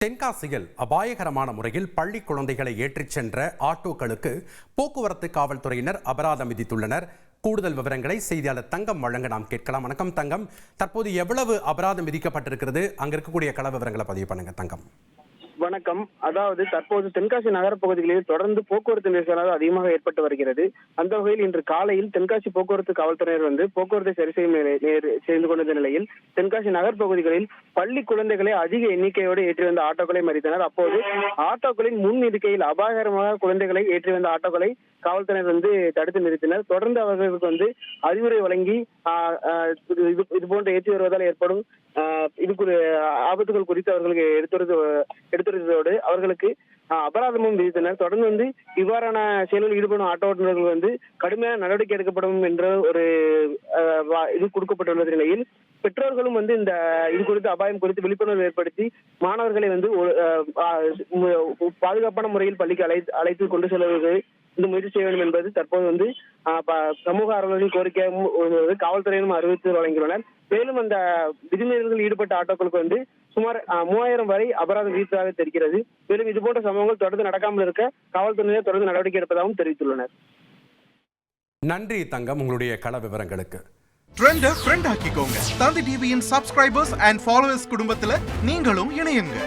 தென்காசியில் அபாயகரமான முறையில் பள்ளி குழந்தைகளை ஏற்றிச் சென்ற ஆட்டோக்களுக்கு போக்குவரத்து காவல்துறையினர் அபராதம் விதித்துள்ளனர். கூடுதல் விவரங்களை செய்தியாளர் தங்கம் வழங்க நாம் கேட்கலாம். வணக்கம் தங்கம், தற்போது எவ்வளவு அபராதம் விதிக்கப்பட்டிருக்கிறது? அங்க இருக்கக்கூடிய கள விவரங்களை பதிவு பண்ணுங்க தங்கம். வணக்கம். அதாவது தற்போது தென்காசி நகர பகுதிகளில் தொடர்ந்து போக்குவரத்து நெரிசலாக அதிகமாக ஏற்பட்டு வருகிறது. அந்த வகையில் இன்று காலையில் தென்காசி போக்குவரத்து காவல்துறையினர் போக்குவரத்தை சரி செய்து கொண்டிருந்த நிலையில் தென்காசி நகர் பகுதிகளில் பள்ளி குழந்தைகளை அதிக எண்ணிக்கையோடு ஏற்றி வந்த ஆட்டோக்களை மறித்தனர். அப்போது ஆட்டோக்களின் முன் இருக்கையில் அபாயகரமாக குழந்தைகளை ஏற்றி வந்த ஆட்டோக்களை காவல்துறையினர் தடுத்து நிறுத்தினர். தொடர்ந்து அவர்களுக்கு அறிவுரை வழங்கி இது போன்று ஏற்றி வருவதால் ஏற்படும் ஆபத்துகள் குறித்து அவர்களுக்கு எடுத்துரைத்ததோடு அவர்களுக்கு அபராதமும் விதித்தனர். தொடர்ந்து இவ்வாறான செயலில் ஈடுபடும் ஆட்டோ ஓட்டுநர்கள் கடுமையான நடவடிக்கை எடுக்கப்படும் என்ற ஒரு இது கொடுக்கப்பட்டுள்ள நிலையில் பெற்றோர்களும் இந்த இது குறித்து அபாயம் குறித்து விழிப்புணர்வு ஏற்படுத்தி மாணவர்களை பாதுகாப்பான முறையில் பள்ளிக்கு அழைத்து கொண்டு செல்வது முயற்சி செய்ய வேண்டும் என்பது தற்போது சமூக ஆர்வலர்களின் கோரிக்கையாக காவல்துறையினரும் அறிவித்து வழங்கியுள்ளனர். மேலும் அந்த விதிமீறல்களில் ஈடுபட்ட ஆட்டோக்களுக்கு சுமார் 3000 வரை அபராதம் விதித்ததாக தெரிகிறது. மேலும் இதுபோன்ற சம்பவங்கள் தொடர்ந்து நடக்காமல் இருக்க காவல்துறையினர் தொடர்ந்து நடவடிக்கை எடுப்பதாகவும் தெரிவித்துள்ளனர். நன்றி தங்கம், உங்களுடைய கள விவரங்களுக்கு. ட்ரெண்டை ஃப்ரெண்ட் ஆக்கிக்கோங்க. தந்தி டிவியின் சப்ஸ்கிரைபர்ஸ் அண்ட் ஃபாலோவர்ஸ் குடும்பத்துல நீங்களும் இணையுங்க.